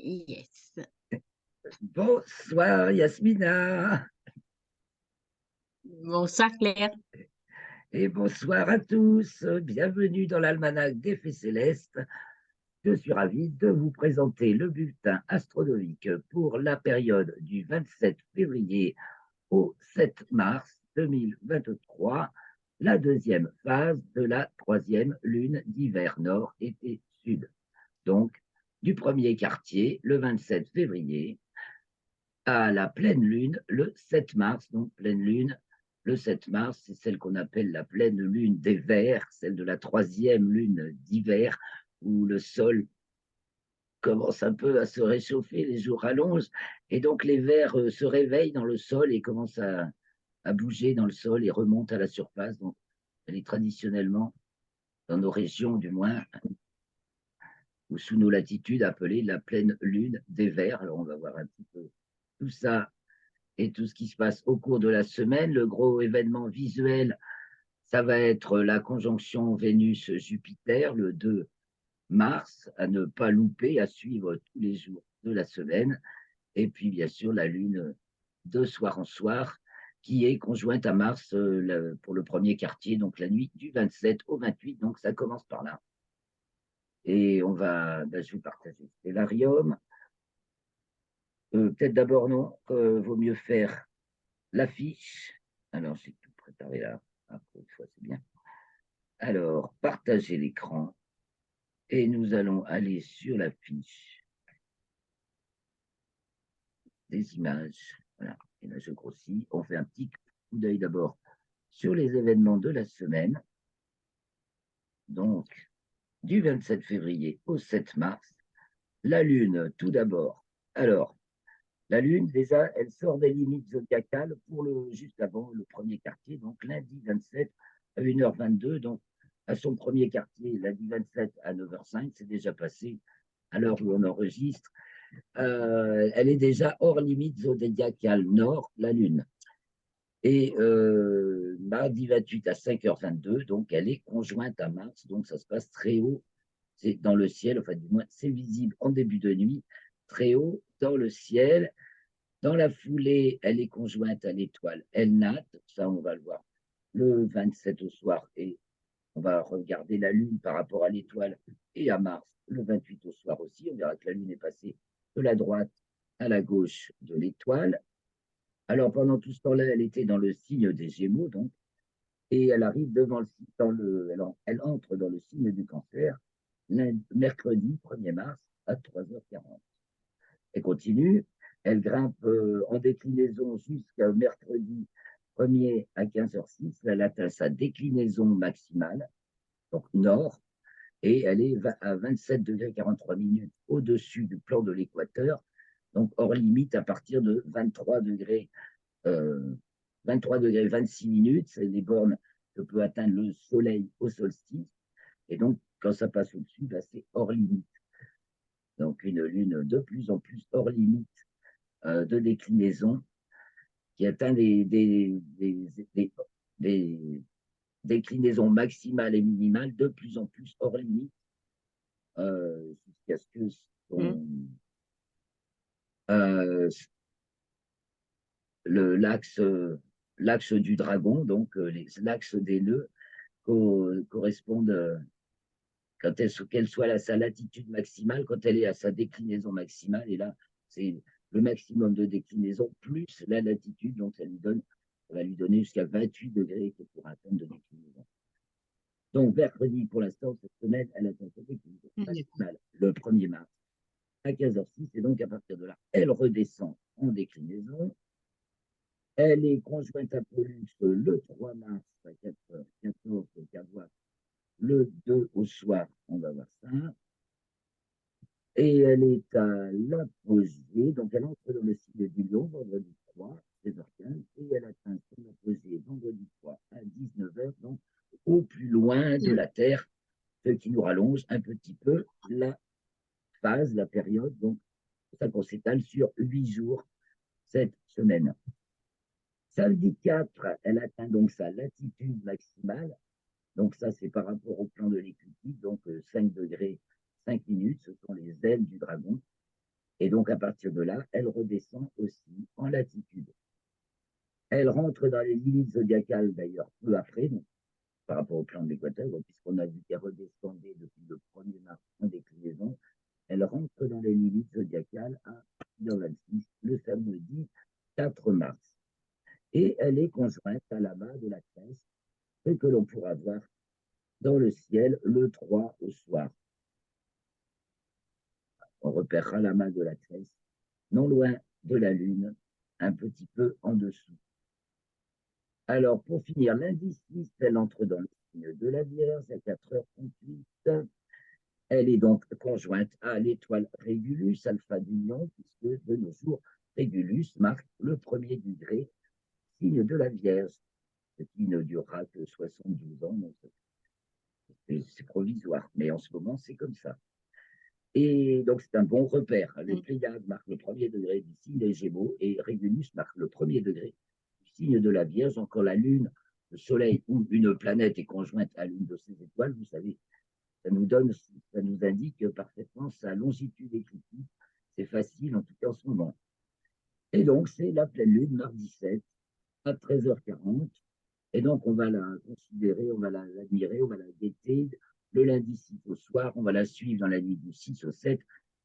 Yes. Bonsoir Yasmina Bonsoir Claire. et bonsoir à tous. Bienvenue dans l'Almanach des Fées Célestes. Je suis ravi de vous présenter le bulletin astronomique pour la période du 27 février au 7 mars 2023, la deuxième phase de la troisième lune d'hiver nord, été, sud. Donc, du premier quartier, le 27 février, à la pleine lune le 7 mars. Donc, pleine lune, le 7 mars, c'est celle qu'on appelle la pleine lune des vers, celle de la troisième lune d'hiver, où le sol commence un peu à se réchauffer, les jours rallongent, et donc les vers se réveillent dans le sol et commencent à bouger dans le sol et remontent à la surface. Donc, elle est traditionnellement, dans nos régions du moins, ou sous nos latitudes, appelée la pleine lune des vers. Alors, on va voir un petit peu tout ça et tout ce qui se passe au cours de la semaine. Le gros événement visuel, ça va être la conjonction Vénus-Jupiter le 2 mars, à ne pas louper, à suivre tous les jours de la semaine. Et puis, bien sûr, la Lune de soir en soir, qui est conjointe à Mars pour le premier quartier, donc la nuit du 27 au 28. Donc, ça commence par là. Et je vais partager Stellarium. Peut-être d'abord, non, vaut mieux faire l'affiche. Alors, j'ai tout préparé là. Après, une fois, c'est bien. Alors, partager l'écran. Et nous allons aller sur la fiche des images. Voilà. Et là, je grossis. On fait un petit coup d'œil d'abord sur les événements de la semaine. Donc, du 27 février au 7 mars, la Lune, tout d'abord. Alors, la Lune, déjà, elle sort des limites zodiacales pour juste avant le premier quartier, donc lundi 27 à 1h22. Donc, à son premier quartier, lundi 27 à 9h05, c'est déjà passé à l'heure où on enregistre. Elle est déjà hors limite zodiacale nord, la Lune. Et mardi 28 à 5h22, donc elle est conjointe à Mars, donc ça se passe très haut, c'est dans le ciel, enfin du moins c'est visible en début de nuit, très haut dans le ciel. Dans la foulée, elle est conjointe à l'étoile Elnat, ça on va le voir le 27 au soir, et on va regarder la Lune par rapport à l'étoile et à Mars le 28 au soir aussi. On verra que la Lune est passée de la droite à la gauche de l'étoile. Alors pendant tout ce temps-là, elle était dans le signe des Gémeaux, donc, et elle arrive elle entre dans le signe du Cancer mercredi 1er mars à 3h40. Elle continue, elle grimpe en déclinaison jusqu'à mercredi 1er à 15h06. Elle atteint sa déclinaison maximale, donc nord, et elle est à 27 degrés 43 minutes au-dessus du plan de l'équateur, donc hors limite à partir de 23 degrés 26 minutes, c'est les bornes que peut atteindre le soleil au solstice. Et donc, quand ça passe au-dessus, bah, c'est hors limite. Donc, une lune de plus en plus hors limite de déclinaison qui atteint des déclinaisons maximales et minimales de plus en plus hors limite jusqu'à ce que l'axe du dragon, donc l'axe des nœuds, correspondent, qu'elle soit à sa latitude maximale, quand elle est à sa déclinaison maximale, et là, c'est le maximum de déclinaison plus la latitude, donc ça va lui donner jusqu'à 28 degrés pour atteindre de déclinaison. Donc, mercredi, pour l'instant, cette semaine, elle atteint sa déclinaison maximale le 1er mars à 15h06, et donc à partir de là, elle redescend en déclinaison. Elle est conjointe à Pollux le 3 mars à 4h14, donc à voir le 2 au soir, on va voir ça. Et elle est à l'apogée, donc elle entre dans le signe du lion vendredi 3, 16h15, et elle atteint son apogée vendredi 3 à 19h, donc au plus loin de la Terre, ce qui nous rallonge un petit peu la phase, la période, donc ça qu'on s'étale sur 8 jours cette semaine. Samedi 4, elle atteint donc sa latitude maximale. Donc ça, c'est par rapport au plan de l'écliptique. Donc 5 degrés, 5 minutes, ce sont les ailes du dragon. Et donc, à partir de là, elle redescend aussi en latitude. Elle rentre dans les limites zodiacales, d'ailleurs, peu après, donc, par rapport au plan de l'Équateur, puisqu'on a vu qu'elle redescendait depuis le 1er mars en déclinaison. Elle rentre dans les limites zodiacales à 6h26, le samedi 4 mars. Et elle est conjointe à l'amas de la Cresse, ce que l'on pourra voir dans le ciel le 3 au soir. On repérera l'amas de la Cresse, non loin de la Lune, un petit peu en dessous. Alors, pour finir, l'indice 6, elle entre dans le signe de la Vierge à 4h38. Elle est donc conjointe à l'étoile Régulus, Alpha du Lion, puisque de nos jours, Régulus marque le 1er degré, signe de la Vierge, ce qui ne durera que 72 ans, donc c'est provisoire, mais en ce moment, c'est comme ça. Et donc, c'est un bon repère. Les Pléiades marquent le 1er degré du signe des Gémeaux et Régulus marque le 1er degré du signe de la Vierge. Encore la Lune, le Soleil ou une planète est conjointe à l'une de ces étoiles, vous savez, ça nous indique parfaitement sa longitude écliptique. C'est facile, en tout cas en ce moment. Et donc, c'est la pleine lune, mardi 7, à 13h40. Et donc, on va la considérer, on va l'admirer, on va la guetter le lundi 6 au soir, on va la suivre dans la nuit du 6 au 7,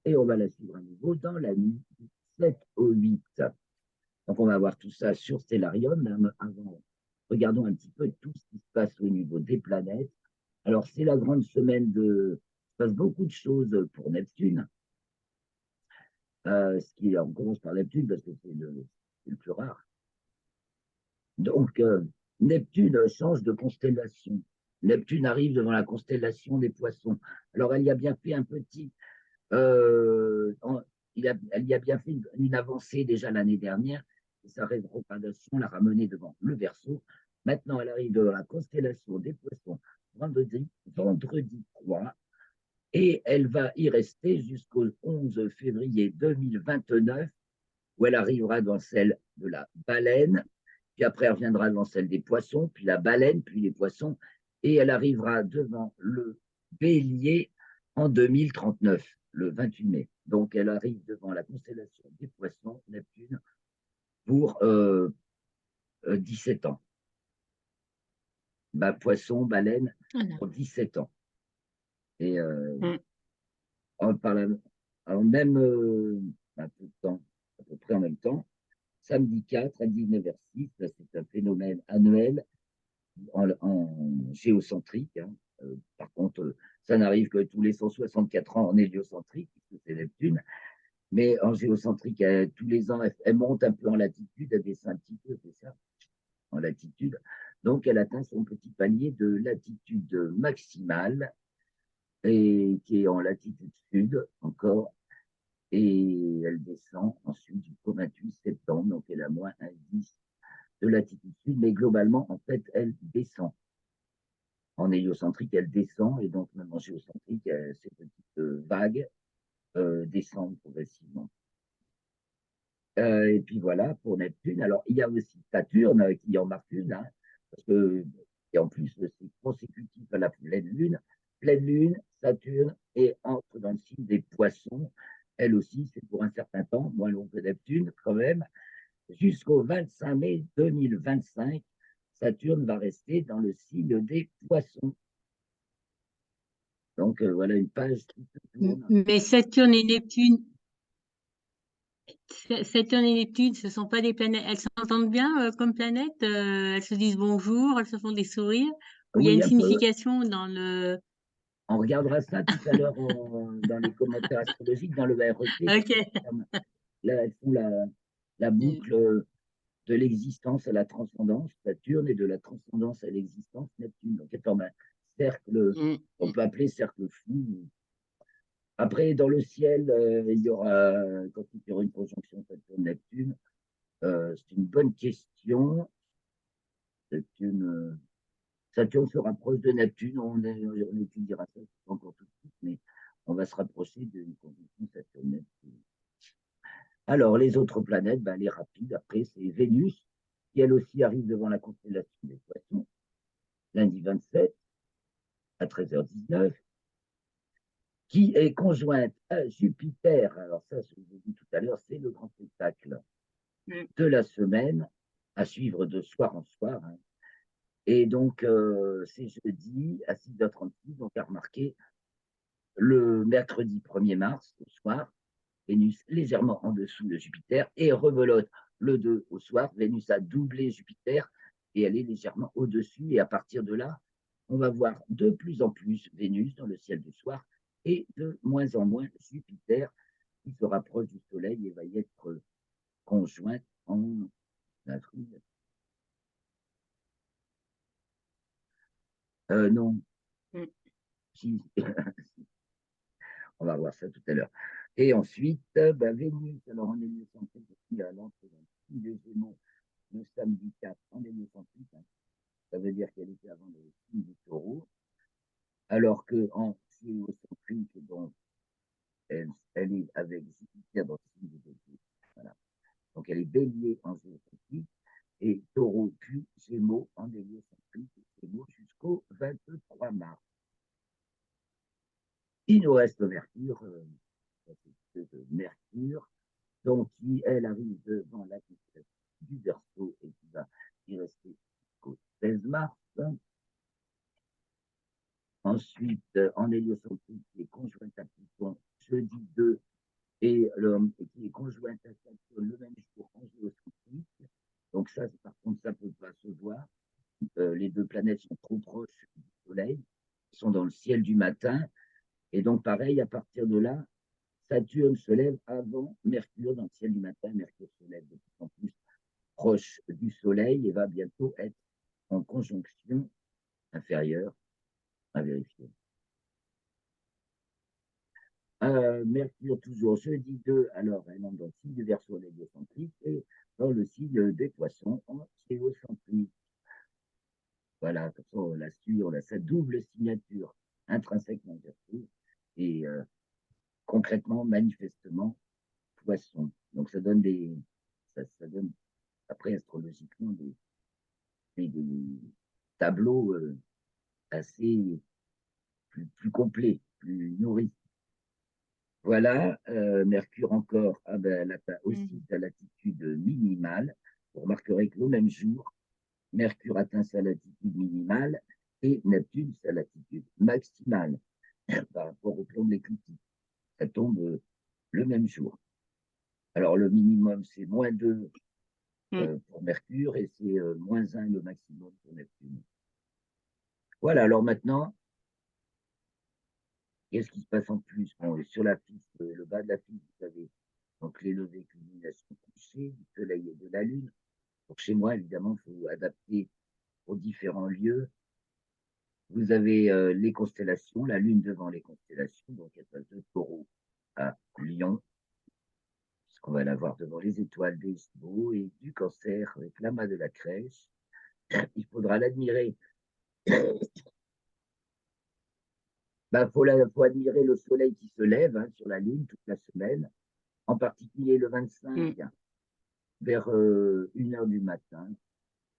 et on va la suivre à nouveau dans la nuit du 7 au 8. Donc, on va voir tout ça sur Stellarium. Avant, regardons un petit peu tout ce qui se passe au niveau des planètes. Alors, c'est la grande semaine de. Il se passe beaucoup de choses pour Neptune. On commence par Neptune parce que c'est le plus rare. Donc, Neptune change de constellation. Neptune arrive devant la constellation des Poissons. Alors, elle y a bien fait un petit. Elle y a bien fait une avancée déjà l'année dernière. Et sa rétrogradation l'a ramenée devant le Verseau. Maintenant, elle arrive devant la constellation des Poissons vendredi 3. Et elle va y rester jusqu'au 11 février 2029, où elle arrivera dans celle de la baleine, puis après elle reviendra dans celle des poissons, puis la baleine, puis les poissons, et elle arrivera devant le bélier en 2039, le 28 mai. Donc elle arrive devant la constellation des poissons, Neptune, pour 17 ans. Poisson, baleine, pour 17 ans. Et alors même un peu de temps, à peu près en même temps, samedi 4 à 19h06, c'est un phénomène annuel en géocentrique. Par contre, ça n'arrive que tous les 164 ans en héliocentrique, puisque c'est Neptune. Mais en géocentrique, tous les ans, elle monte un peu en latitude, elle descend un petit peu, c'est ça, en latitude. Donc, elle atteint son petit palier de latitude maximale, et qui est en latitude sud encore, et elle descend ensuite jusqu'au 28 septembre, donc elle a moins 1,10 de latitude sud, mais globalement, en fait, elle descend. En héliocentrique, elle descend, et donc même en géocentrique, ces petites vagues descendent progressivement. Et puis voilà, pour Neptune. Alors, il y a aussi Saturne qui en marque une, parce que, et en plus, c'est consécutif à la pleine lune, Saturne, et entre dans le signe des Poissons. Elle aussi, c'est pour un certain temps, moins long que Neptune, quand même, jusqu'au 25 mai 2025. Saturne va rester dans le signe des Poissons. Donc, voilà une page qui se tourne. Mais Saturne et Neptune, ce sont pas des planètes. Elles s'entendent bien comme planètes. Elles se disent bonjour, elles se font des sourires. Ou il y a une Oui, un peu. signification dans le. On regardera ça tout à l'heure dans les commentaires astrologiques, dans le RET, parce que Ok. là, elles font la boucle de l'existence à la transcendance, Saturne, et de la transcendance à l'existence, Neptune. Donc, c'est comme un cercle, on peut appeler cercle fou. Après, dans le ciel, il y aura, quand il y aura une conjonction Saturne-Neptune, c'est une bonne question. Saturne se rapproche de Neptune, on étudiera ça encore tout de suite, mais on va se rapprocher d'une conjonction Saturne-Neptune. Alors, les autres planètes, les rapides, après, c'est Vénus, qui elle aussi arrive devant la constellation des Poissons, lundi 27 à 13h19. qui est conjointe à Jupiter. Alors ça, je vous ai dit tout à l'heure, c'est le grand spectacle de la semaine, à suivre de soir en soir. Hein. Et donc, c'est jeudi à 6h36, donc à remarquer, le mercredi 1er mars au soir, Vénus légèrement en dessous de Jupiter, et rebelote le 2 au soir, Vénus a doublé Jupiter, et elle est légèrement au-dessus, et à partir de là, on va voir de plus en plus Vénus dans le ciel du soir, et de moins en moins Jupiter, qui se rapproche du Soleil et va y être conjointe en avril. Non, si, on va voir ça tout à l'heure. Et ensuite, Vénus, alors en héliocentrique, elle entre dans le signe des Gémeaux le samedi 4 en héliocentrique. Hein. Ça veut dire qu'elle était avant le signe du Taureau. Alors qu'en géocentrique, donc, elle est avec Jupiter dans le signe du Bélier. Voilà. Donc elle est Bélier en géocentrique et Taureau puis Gémeaux en héliocentrique. Gémeaux jusqu'au 23 mars. Il nous reste Mercure, Mercure, donc qui, elle, arrive devant la du Verseau et qui va y rester jusqu'au 16 mars. Ensuite, en héliocentrique, qui est conjointe à Pluton jeudi 2 et qui est conjointe à Saturne le même jour en géocentrique. Donc ça, par contre, ça ne peut pas se voir. Les deux planètes sont trop proches du Soleil, sont dans le ciel du matin. Et donc, pareil, à partir de là, Saturne se lève avant Mercure dans le ciel du matin. Mercure se lève de plus en plus proche du Soleil et va bientôt être en conjonction inférieure à vérifier. Mercure toujours jeudi 2, alors elle entre dans le signe du Verseau en héliocentrique et dans le signe des Poissons en géocentrique. Voilà, comme ça on la suit, on a sa double signature intrinsèquement Verseau et concrètement, manifestement, Poisson. Donc ça donne ça donne après astrologiquement des tableaux assez plus complets, plus nourris. Voilà, Mercure encore, elle atteint aussi sa latitude minimale. Vous remarquerez que le même jour, Mercure atteint sa latitude minimale et Neptune sa latitude maximale par rapport au plan de l'écliptique. Ça tombe le même jour. Alors le minimum, c'est -2 pour Mercure et c'est -1 le maximum pour Neptune. Voilà, alors maintenant, qu'est-ce qui se passe en plus? Bon, sur la fiche, le bas de la fiche, vous avez donc les levées, culminations, couchées du Soleil et de la Lune. Donc chez moi, évidemment, il faut adapter aux différents lieux. Vous avez les constellations, la Lune devant les constellations, donc elle passe de Taureau à Lion, puisqu'on va la voir devant les étoiles des Gémeaux et du Cancer avec l'amas de la crèche. Il faudra l'admirer. Faut admirer le soleil qui se lève hein, sur la Lune toute la semaine, en particulier le 25 vers 1h du matin.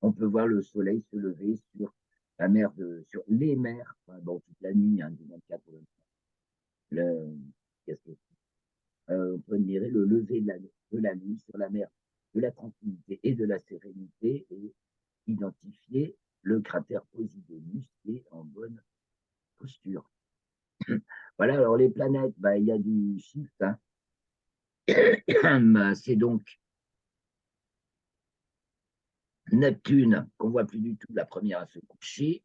On peut voir le soleil se lever sur la mer sur les mers, enfin, bon, toute la nuit, hein, du 24 au 25. On peut admirer le lever de la nuit sur la mer de la tranquillité et de la sérénité et identifier le cratère Posidonius qui est en bonne posture. Voilà, alors les planètes, il y a du shift. Hein. C'est donc Neptune qu'on voit plus du tout, la première à se coucher,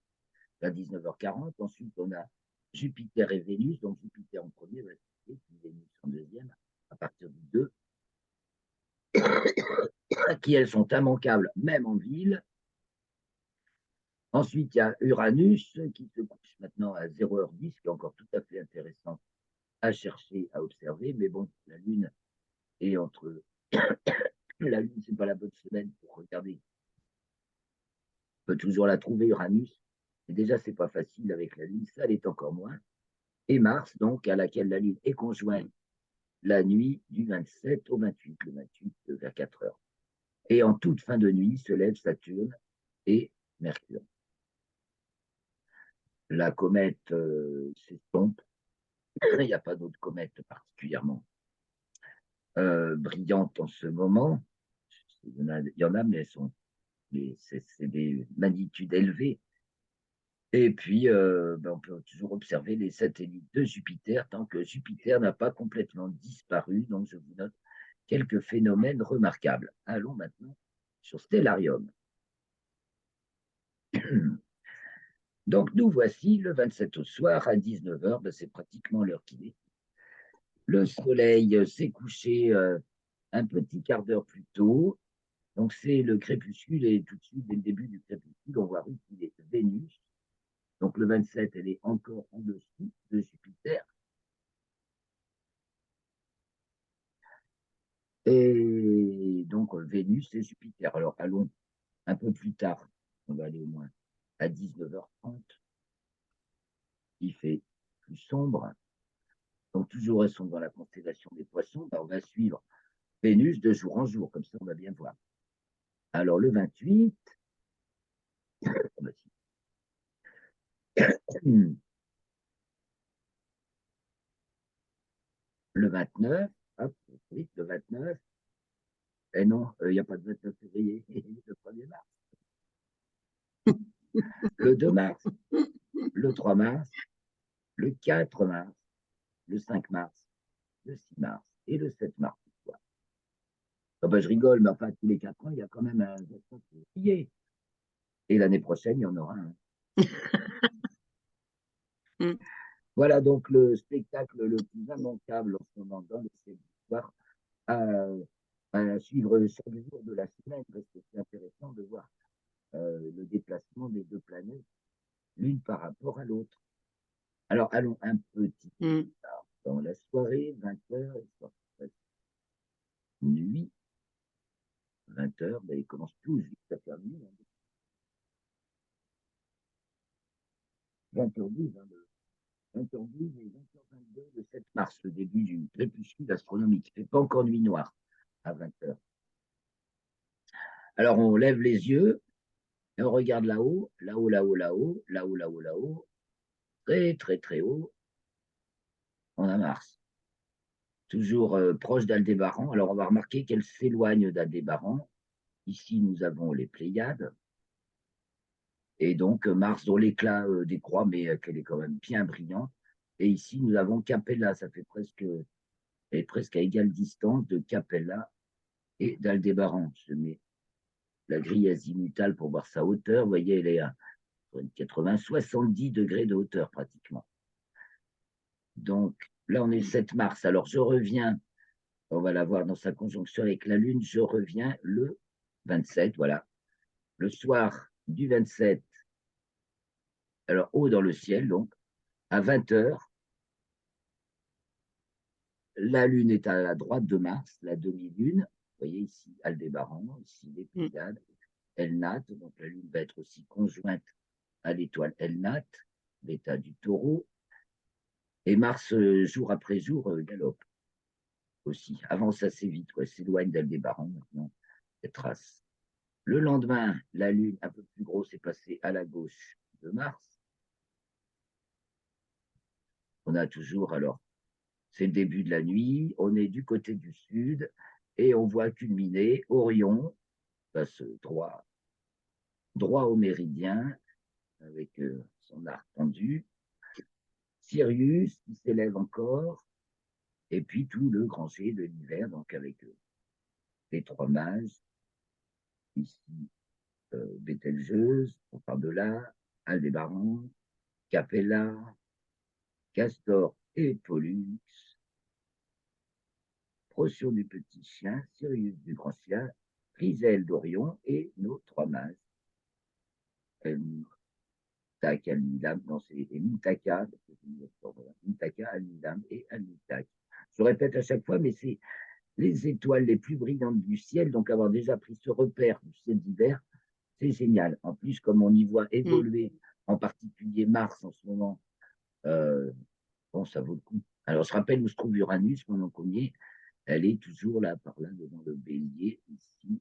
à 19h40. Ensuite, on a Jupiter et Vénus. Donc Jupiter en premier, puis Vénus en deuxième, à partir du 2, qui elles sont immanquables, même en ville. Ensuite, il y a Uranus qui se couche maintenant à 0h10, qui est encore tout à fait intéressant à chercher, à observer. Mais bon, la Lune est entre. La Lune, c'est pas la bonne semaine pour regarder. On peut toujours la trouver, Uranus. Et déjà, c'est pas facile avec la Lune, ça l'est encore moins. Et Mars, donc, à laquelle la Lune est conjointe la nuit du 27 au 28, le 28 vers 4 heures. Et en toute fin de nuit se lèvent Saturne et Mercure. La comète s'estompe Il n'y a pas d'autres comètes particulièrement brillantes en ce moment. Il y en a, mais c'est des magnitudes élevées. Et puis, on peut toujours observer les satellites de Jupiter tant que Jupiter n'a pas complètement disparu. Donc, je vous note quelques phénomènes remarquables. Allons maintenant sur Stellarium. Donc, nous voici le 27 au soir à 19h. Ben, c'est pratiquement l'heure qu'il est. Le soleil s'est couché un petit quart d'heure plus tôt. Donc, c'est le crépuscule et tout de suite, dès le début du crépuscule, on voit qu'il est Vénus. Donc, le 27, elle est encore en dessous de Jupiter. Et donc, Vénus et Jupiter. Alors, allons un peu plus tard. On va aller au moins à 19h30. Il fait plus sombre. Donc, toujours elles sont dans la constellation des Poissons. Ben, on va suivre Vénus de jour en jour. Comme ça, on va bien voir. Alors, le 28, le 29, hop, oui, le 29, et non, il n'y a pas de 29 février, le 1er mars. Le 2 mars, le 3 mars, le 4 mars, le 5 mars, le 6 mars et le 7 mars. Oh ben, je rigole, mais enfin, tous les 4 ans, il y a quand même un février. Et l'année prochaine, il y en aura un. Voilà donc le spectacle le plus immanquable en ce moment dans le ciel du soir à suivre chaque jour de la semaine, parce que c'est intéressant de voir le déplacement des deux planètes l'une par rapport à l'autre. Alors, allons un petit peu dans la soirée, 20h, nuit, 20h, ben, ils commencent tous vite à faire nuit. 20h12, 20h12 et 20h22 le 7 mars, le début du crépuscule astronomique. Il ne fait pas encore nuit noire à 20h. Alors, on lève les yeux et on regarde là-haut, là-haut, là-haut, là-haut, là-haut, là-haut, là-haut, très, très, très haut. On a Mars. Toujours proche d'Aldébaran. Alors, on va remarquer qu'elle s'éloigne d'Aldébaran. Ici, nous avons les Pléiades. Et donc, Mars, dont l'éclat décroît, mais qu'elle est quand même bien brillante. Et ici, nous avons Capella. Ça fait presque à égale distance de Capella et d'Aldébaran. Je mets la grille azimutale pour voir sa hauteur. Vous voyez, elle est à 70 degrés de hauteur pratiquement. Donc, là, on est le 7 mars. Alors, je reviens, on va la voir dans sa conjonction avec la Lune, je reviens le 27, voilà. Le soir du 27, alors haut dans le ciel, donc, à 20h, la Lune est à la droite de Mars, la demi-lune. Vous voyez ici Aldébaran, ici les Pléiades, Elnat, donc la Lune va être aussi conjointe à l'étoile Elnat, l'état du Taureau. Et Mars, jour après jour, galope aussi, avance assez vite, s'éloigne d'Aldébaran maintenant, cette trace. Le lendemain, la Lune, un peu plus grosse, est passée à la gauche de Mars. On a toujours, alors, c'est le début de la nuit, on est du côté du sud et on voit culminer Orion, passe droit au méridien avec son arc tendu, Sirius qui s'élève encore, et puis tout le grand jet de l'hiver, donc avec les trois mages, ici Bételgeuse, on part de là, Aldébaran, Capella, Castor et Pollux, Procyon du petit chien, Sirius du grand chien, Griselle d'Orion et nos trois mages. Tak, Alnidam, non, c'est Mitaka, Mitaka, Alnidam et Alnitak. Je répète à chaque fois, mais c'est les étoiles les plus brillantes du ciel, donc avoir déjà pris ce repère du ciel d'hiver, c'est génial. En plus, comme on y voit évoluer, en particulier Mars en ce moment, bon, ça vaut le coup. Alors, je rappelle où se trouve Uranus, pendant qu'on y est, elle est toujours là, par là, devant le bélier, ici.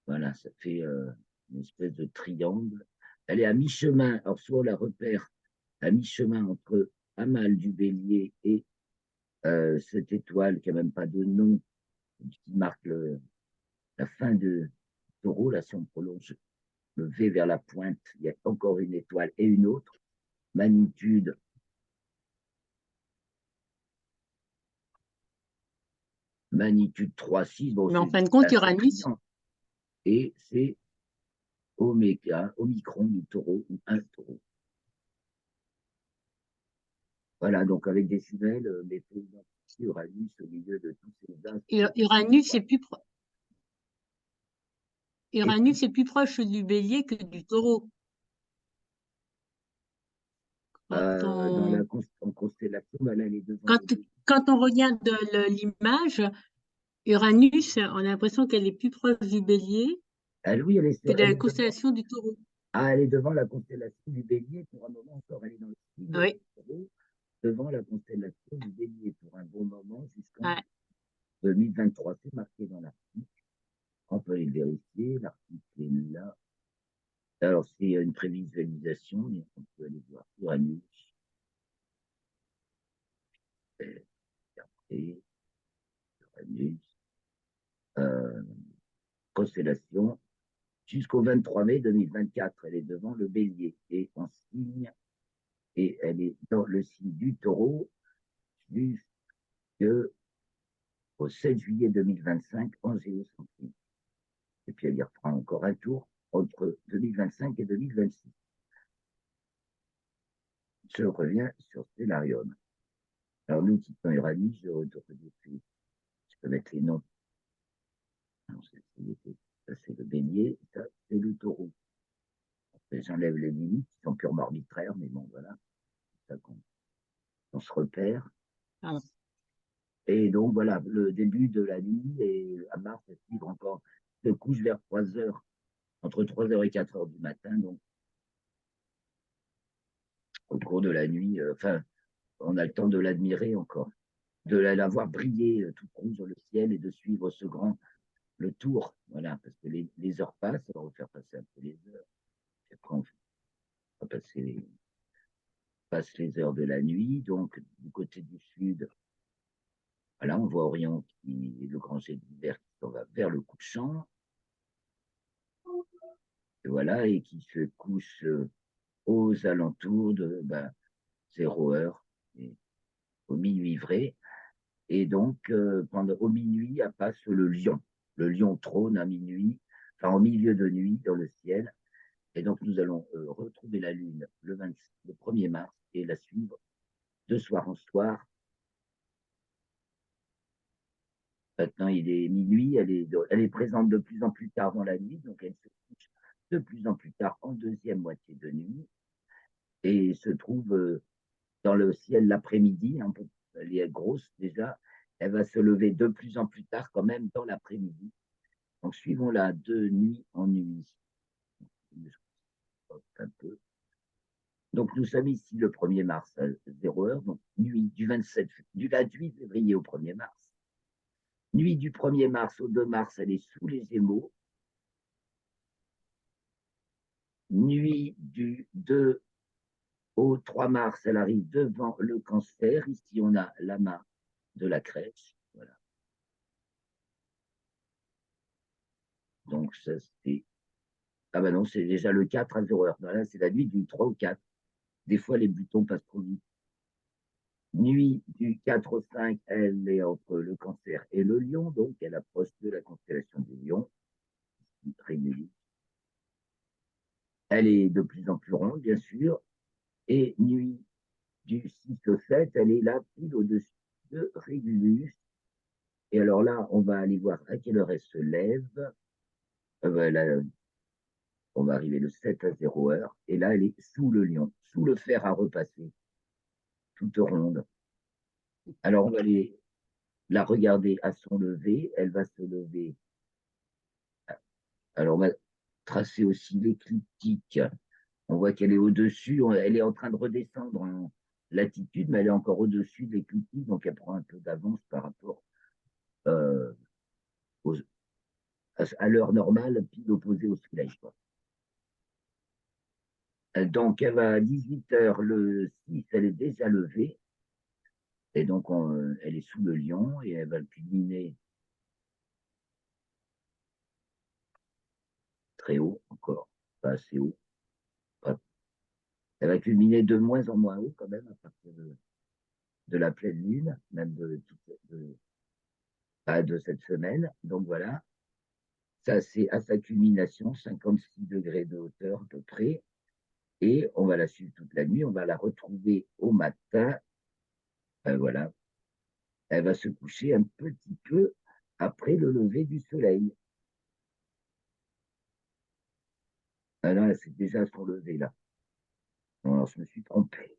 Voilà, ça fait une espèce de triangle. Elle est à mi-chemin, alors soit on la repère à mi-chemin entre amal du bélier et cette étoile qui n'a même pas de nom, qui marque la fin de taureau. Là, si on prolonge le V vers la pointe, il y a encore une étoile et une autre. Magnitude magnitude 3,6. Bon, Mais en c'est fin de compte, assez Uranus, brillant. Et c'est Oméga, Omicron du taureau ou un taureau. Voilà, donc avec des jumelles, mettez Uranus au milieu de tous ces astres. Uranus est plus, Et puis, Uranus est plus proche du bélier que du taureau. Quand dans la on, constellation, voilà, elle est devant quand, le bélier. quand on regarde l'image, Uranus, on a l'impression qu'elle est plus proche du bélier Ah oui, que de elle la est devant. constellation du taureau. Ah, elle est devant la constellation du bélier pour un moment encore. Elle est dans le signe du Oui, taureau, devant la constellation du bélier pour un bon moment jusqu'en ouais. 2023. C'est marqué dans l'article. On peut aller le vérifier. L'article est là. Alors, c'est une prévisualisation. Et on peut aller voir Uranus. Et Uranus. Euh, constellation. Jusqu'au 23 mai 2024, elle est devant le bélier et en signe. Et elle est dans le signe du taureau jusqu'au 7 juillet 2025 en géocentrisme. Et puis elle y reprend encore un tour entre 2025 et 2026. Je reviens sur Stellarium. Alors nous, Titan Uranus, je peux mettre les noms. Ça, c'est le bélier, ça, c'est le taureau. J'enlève les limites, qui sont purement arbitraires, mais bon, voilà, c'est ça qu'on se repère. Pardon. Et donc, voilà, le début de la nuit, et à Mars, elle suivre encore, se couche vers 3 heures, entre 3 heures et 4 heures du matin, donc au cours de la nuit, enfin, on a le temps de l'admirer encore, de la voir briller tout rouge sur le ciel et de suivre le tour, voilà, parce que les heures passent, on va faire passer un peu les heures, et après on va passe les heures de la nuit, donc du côté du sud, voilà, on voit Orion qui est le grand jet d'hiver qui s'en va vers le couchant, et voilà, et qui se couche aux alentours de 0 heure, et au minuit vrai. Et donc, au minuit, passe le lion. Le lion trône à minuit, enfin en milieu de nuit dans le ciel. Et donc, nous allons retrouver la Lune le 1er mars et la suivre de soir en soir. Maintenant, il est minuit, elle est présente de plus en plus tard dans la nuit, donc elle se couche de plus en plus tard en deuxième moitié de nuit et se trouve dans le ciel l'après-midi. Elle est grosse déjà, elle va se lever de plus en plus tard quand même dans l'après-midi. Donc, suivons-la de nuit en nuit. Un peu. Donc, nous sommes ici le 1er mars à 0 heure, donc nuit du 28 février au 1er mars. Nuit du 1er mars au 2 mars, elle est sous les Gémeaux. Nuit du 2 au 3 mars, elle arrive devant le Cancer. Ici, on a l'amas de la crèche. Voilà. Donc, ça, c'est. Ah ben non, c'est déjà le 4 à 0 heure. Là, c'est la nuit du 3 au 4. Des fois, les boutons passent trop vite. Nuit du 4 au 5, elle est entre le Cancer et le Lion, donc elle approche de la constellation du Lion. Elle est de plus en plus ronde, bien sûr. Et nuit du 6 au 7, elle est là, pile au-dessus de Régulus. Et alors là, on va aller voir à quelle heure elle se lève. Là, on va arriver le 7 à 0 heure. Et là, elle est sous le Lion, sous le fer à repasser, toute ronde. Alors, on va aller la regarder à son lever. Elle va se lever. Alors, on va tracer aussi l'écliptique. On voit qu'elle est au-dessus. Elle est en train de redescendre en latitude, mais elle est encore au-dessus de l'écliptique. Donc, elle prend un peu d'avance par rapport euh, aux, à l'heure normale, pile opposée au soleil, quoi. Donc, elle va à 18 h le 6, elle est déjà levée. Et donc, elle est sous le lion et elle va culminer très haut encore, pas assez haut. Pas- Elle va culminer de moins en moins haut quand même à partir de la pleine lune, même de cette semaine. Donc voilà, ça c'est à sa culmination, 56 degrés de hauteur à peu près. Et on va la suivre toute la nuit, on va la retrouver au matin. Voilà, elle va se coucher un petit peu après le lever du soleil. Ah là, c'est déjà son lever là. Non, alors, je me suis trompé.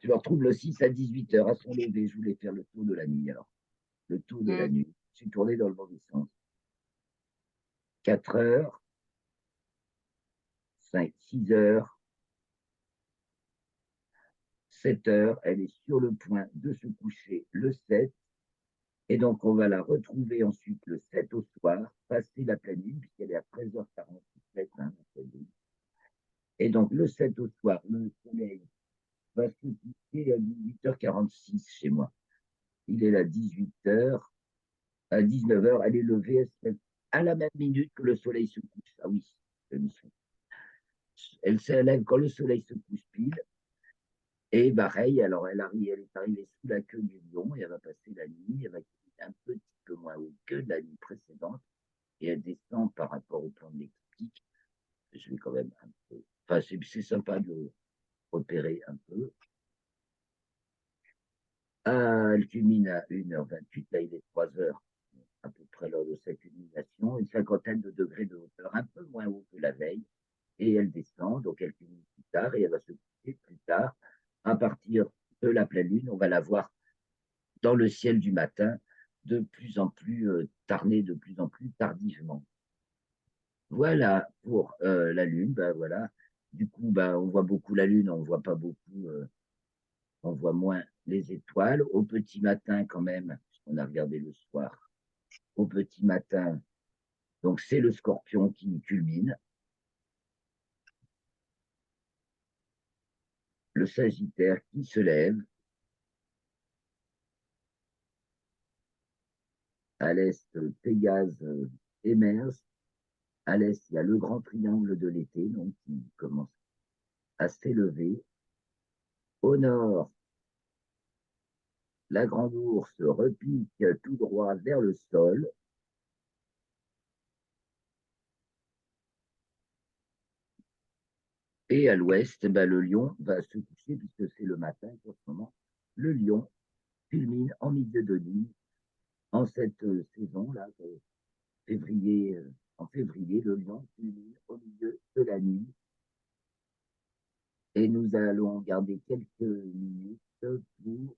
Je me retrouve le 6 à 18 h à son lever. Je voulais faire le tour de la nuit alors. Le tour de la Mm. nuit. Je suis tourné dans le mauvais sens. 4 h, 5, 6 h, 7 h. Elle est sur le point de se coucher le 7. Et donc, on va la retrouver ensuite le 7 au soir, passer la pleine lune, puisqu'elle est à 13h47, hein, la pleine lune. Et donc, le 7 au soir, le soleil va se coucher à 18h46 chez moi. Il est là 18 h, à 19 h, elle est levée, elle se lève à la même minute que le soleil se couche. Ah oui, elle se lève quand le soleil se couche pile. Et pareil, alors elle est arrivée sous la queue du lion et elle va passer la nuit, elle va quitter un petit peu moins haut que la nuit précédente et elle descend par rapport au plan de l'écliptique. Je vais quand même un peu. Enfin, c'est sympa de repérer un peu. Elle culmine à 1h28, là il est 3 h, à peu près lors de sa culmination, une cinquantaine de degrés de hauteur, un peu moins haut que la veille, et elle descend, donc elle culmine plus tard, et elle va se coucher plus tard, à partir de la pleine lune, on va la voir dans le ciel du matin, de plus en plus tarnée, de plus en plus tardivement. Voilà pour la Lune. Ben, voilà. Du coup, ben, on voit beaucoup la Lune, on voit pas beaucoup, on voit moins les étoiles. Au petit matin, quand même, on a regardé le soir. Au petit matin, donc c'est le Scorpion qui culmine. Le Sagittaire qui se lève. À l'est, Pégase émerge. À l'est, il y a le grand triangle de l'été, donc qui commence à s'élever. Au nord, la grande ours repique tout droit vers le sol. Et à l'ouest, ben, le lion va se coucher, puisque c'est le matin en ce moment. Le lion culmine en milieu de nuit, en cette saison-là, février, en février, le lion culmine au milieu de la nuit. Et nous allons garder quelques minutes pour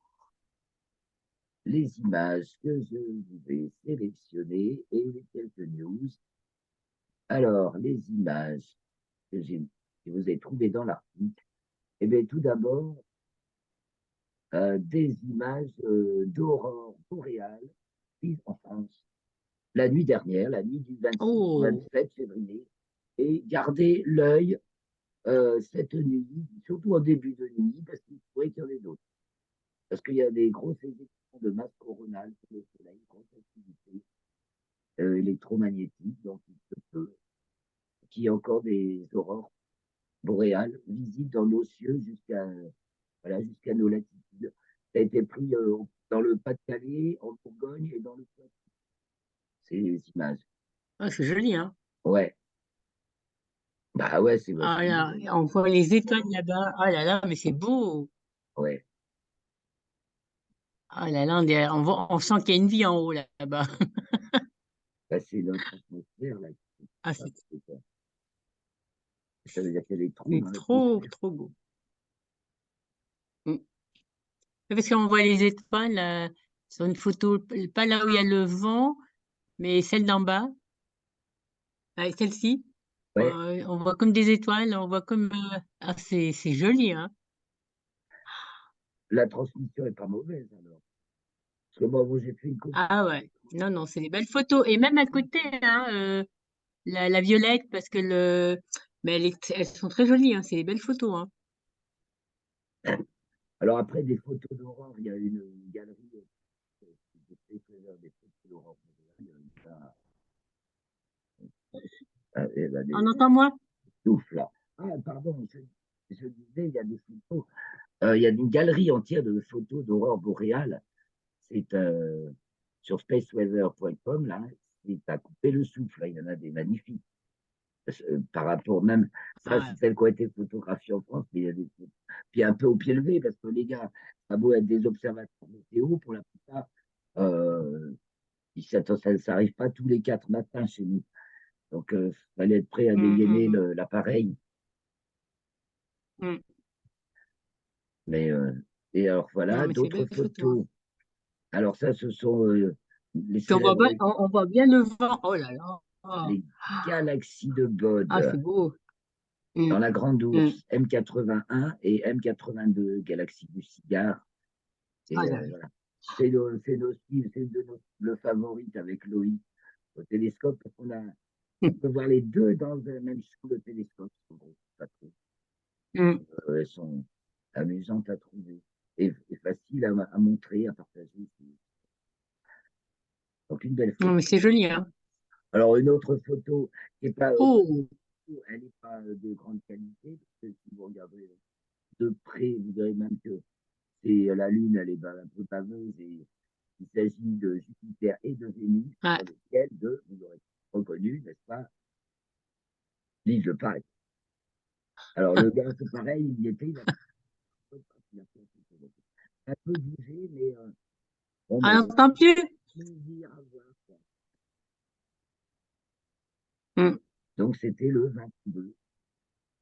les images que je vous ai sélectionnées et les quelques news. Alors, les images que vous avez trouvées dans l'article, eh bien, tout d'abord, des images d'aurore boréale prises en France la nuit dernière, la nuit du 26 au Oh, 27 février. Et gardez l'œil cette nuit, surtout en début de nuit, parce qu'il pourrait qu'il y en ait d'autres. Parce qu'il y a des grosses émissions de masse coronale sur le Soleil, grosse activité électromagnétique, donc il se peut qu'il y ait encore des aurores boréales visibles dans nos cieux jusqu'à voilà, jusqu'à nos latitudes. Ça a été pris dans le Pas-de-Calais, en Bourgogne et dans le Poitou, ces images. ah, c'est joli, hein? Ouais, bah ouais, c'est Ah vachement là, beau. on voit les étoiles là-bas. Ah là là, mais c'est beau. Ouais, Ah là là, on sent qu'il y a une vie en haut là-bas. bah, c'est notre atmosphère là. Ah, Ça veut dire qu'il y a des trous c'est dans trop, l'atmosphère. trop beau. Mm. Parce qu'on voit les étoiles sur une photo, pas là où il y a le vent, mais celle d'en bas, celle-ci. Ouais, On voit comme des étoiles, on voit comme. Ah, c'est joli, hein? la transmission est pas mauvaise alors. Parce que moi, bon, j'ai fait une copie. Ah ouais. Non, non, c'est des belles photos. Et même à côté, hein, la violette, parce que Mais elles sont très jolies, hein, c'est des belles photos, hein. Alors après, des photos d'aurore, il y a une galerie de des photos d'aurore. Et ben, On des entend moins? souffles, là. Ah, pardon, je disais, il y a des photos. Il y a une galerie entière de photos d'aurore boréale. C'est sur spaceweather.com, là. C'est à couper le souffle. Là. Il y en a des magnifiques. Par rapport même, ça, Ah, c'est celles qui ont été photographiées en France, mais il y a des photos. Puis un peu au pied levé, parce que les gars, ça a beau être des observateurs météo, pour la plupart, euh, ça n'arrive pas tous les 4 matins chez nous. Donc, il fallait être prêt à dégainer mmh. l'appareil. Mmh. Mais, et alors Non, voilà, mais c'est d'autres belles photos, hein. photos. Alors ça, ce sont les Puis célèbres on voit bien le vent. Oh là là! Oh. les galaxies de Ah, Bode c'est beau. Mmh. dans la Grande Mmh. Ourse, M81 et M82, galaxie du Cigare. Ah Et là là. voilà. C'est de nos le favorite avec Loïc au télescope, parce on peut voir les deux dans le même sous le télescope. En gros, pas trop. Mmh. Elles sont amusantes à trouver et faciles à montrer, à partager. Donc une belle Non, photo. mais c'est joli, hein. Alors une autre photo qui n'est pas, Oh! elle n'est pas de grande qualité, parce que si vous regardez de près, vous verrez même que la Lune, elle est un peu baveuse et il s'agit de Jupiter et de Vénus Ouais. dans le ciel de, vous l'aurez reconnu, n'est-ce pas, l'île de Pâques. Alors le gars, c'est pareil, il y était, il a un peu bougé, mais bon, On ben, n'entend plus? plaisir à voir. Quoi. Mmh. Donc c'était le 22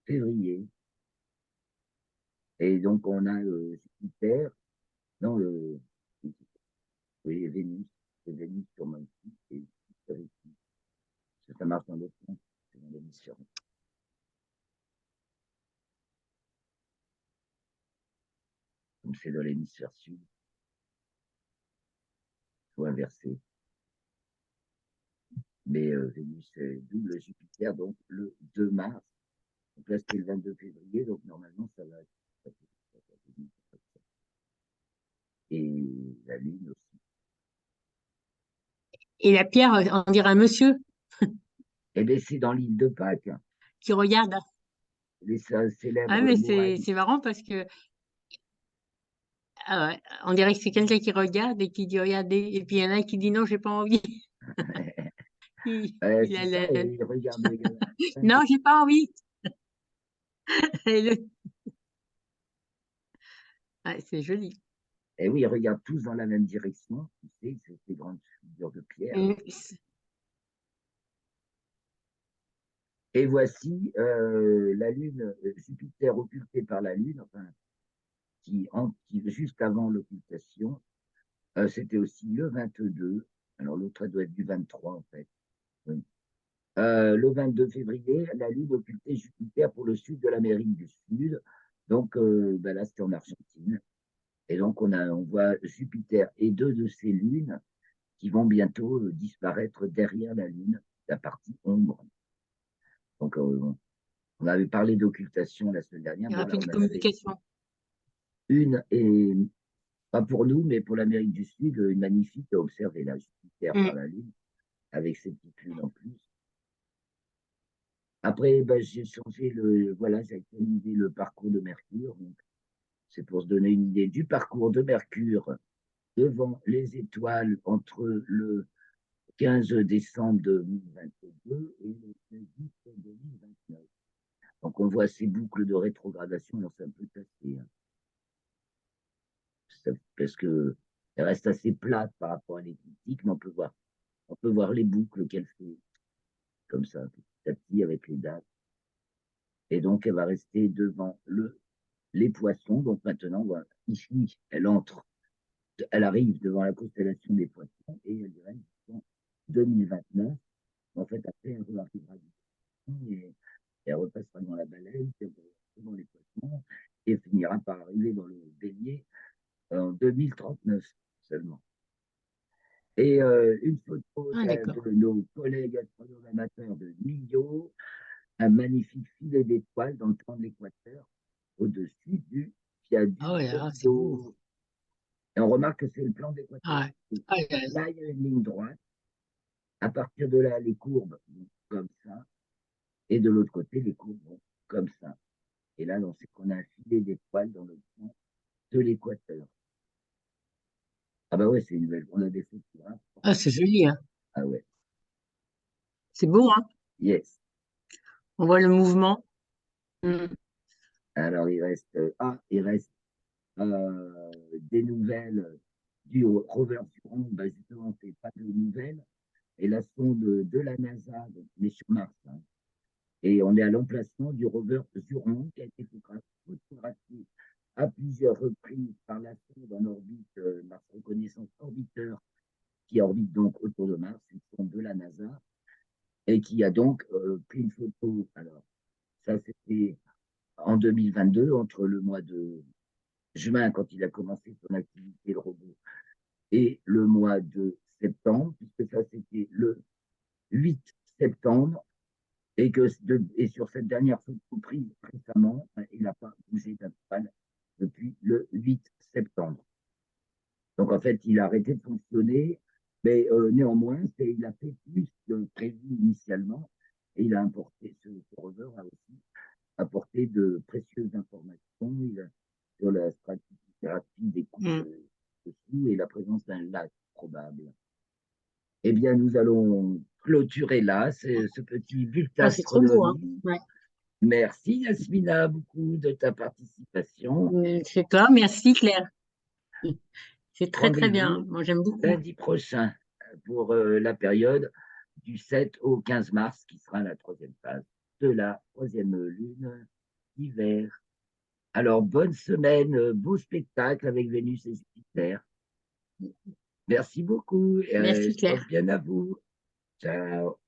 février. Et donc on a Jupiter, non, oui, Vénus, c'est Vénus sur mon site, et Jupiter ici. Ça marche dans l'autre sens, c'est dans l'hémisphère. Comme c'est dans l'hémisphère sud, il faut inverser. Mais Vénus est double Jupiter, donc le 2 mars. Donc là, c'était le 22 février, donc normalement, ça va être. Et la Lune aussi. Et la pierre, on dirait un monsieur Eh bien, c'est dans l'île de Pâques, hein, qui regarde. les Ah, célèbres mais moines. c'est marrant parce que ah ouais, on dirait que c'est quelqu'un qui regarde et qui dit regardez. Et puis il y en a qui dit non, j'ai pas envie. Il C'est a ça, et ils regardent également. non, j'ai pas envie. Et ouais, c'est joli. Et oui, ils regardent tous dans la même direction, tu sais, ces grandes figures de pierre. Mm. Et voici la Lune, Jupiter occulté par la Lune, enfin, juste avant l'occultation, c'était aussi le 22. Alors l'autre doit être du 23 en fait. Oui. Le 22 février, la Lune occultait Jupiter pour le sud de l'Amérique du Sud. Donc ben là, c'était en Argentine. Et donc on voit Jupiter et deux de ses lunes qui vont bientôt disparaître derrière la Lune, la partie ombre. Donc on avait parlé d'occultation la semaine dernière. Il n'y Bon aura là, plus on de en avait communication. une et pas pour nous, mais pour l'Amérique du Sud, une magnifique à observer la Jupiter par Mm. la Lune, avec ses petites lunes en plus. Après, ben, j'ai changé voilà, j'ai actualisé le parcours de Mercure. C'est pour se donner une idée du parcours de Mercure devant les étoiles entre le 15 décembre 2022 et le 10 2029. Donc on voit ces boucles de rétrogradation, alors c'est un peu cassé, hein, parce que elle reste assez plate par rapport à l'écliptique, mais on peut voir les boucles qu'elle fait comme ça, petit à petit avec les dates. Et donc elle va rester devant les poissons. Donc maintenant, voilà, ici, elle arrive devant la constellation des poissons et elle reste en 2029. En fait, après, elle arrivera et elle repassera dans la baleine, puis dans les poissons, et finira par arriver dans le bélier en 2039 seulement. Et une photo Ah, d'accord. de nos collègues astronomes amateurs de Millau, un magnifique filet d'étoiles dans le plan de l'équateur, au-dessus du viaduc Ah ouais, ah, c'est beau. d'Edo. Et on remarque que c'est le plan d'équateur. Ah, ah, ouais. Là, il y a une ligne droite. À partir de là, les courbes vont comme ça. Et de l'autre côté, les courbes vont comme ça. Et là, on sait qu'on a un filet d'étoiles dans le plan de l'équateur. Ah bah ouais, c'est une belle. On a des photographes. Ah, c'est joli, hein. Ah ouais, C'est beau, hein. yes. On voit le mouvement. Mm. Alors, il reste des nouvelles du rover Huron. Bah, justement, c'est pas de nouvelles. Et la sonde de la NASA, donc on est sur Mars, hein. Et on est à l'emplacement du rover Huron qui a été photographié à plusieurs reprises par la sonde en orbite, Mars Reconnaissance Orbiteur, qui orbite donc autour de Mars, une sonde de la NASA, et qui a donc pris une photo. Alors, ça, c'était en 2022, entre le mois de juin, quand il a commencé son activité, le robot, et le mois de septembre, puisque ça, c'était le 8 septembre, et sur cette dernière photo prise récemment, il n'a pas bougé d'un poil depuis le 8 septembre. Donc, en fait, il a arrêté de fonctionner, mais néanmoins, il a fait plus que prévu initialement, et il a importé, ce rover a aussi apporté de précieuses informations sur la stratigraphie des couches Mm. dessous et la présence d'un lac probable. Eh bien, nous allons clôturer là ce petit bulletin Ah, c'est trop beau, hein. astronomique. Ouais. Merci Yasmina beaucoup de ta participation. C'est toi, merci Claire. C'est très très bien. Rendez-vous Moi j'aime beaucoup. lundi prochain pour la période du 7 au 15 mars, qui sera la troisième phase de la troisième lune d'hiver. Alors, bonne semaine, beau spectacle avec Vénus et Jupiter. Merci beaucoup et Merci je pense Claire. bien à vous. Ciao.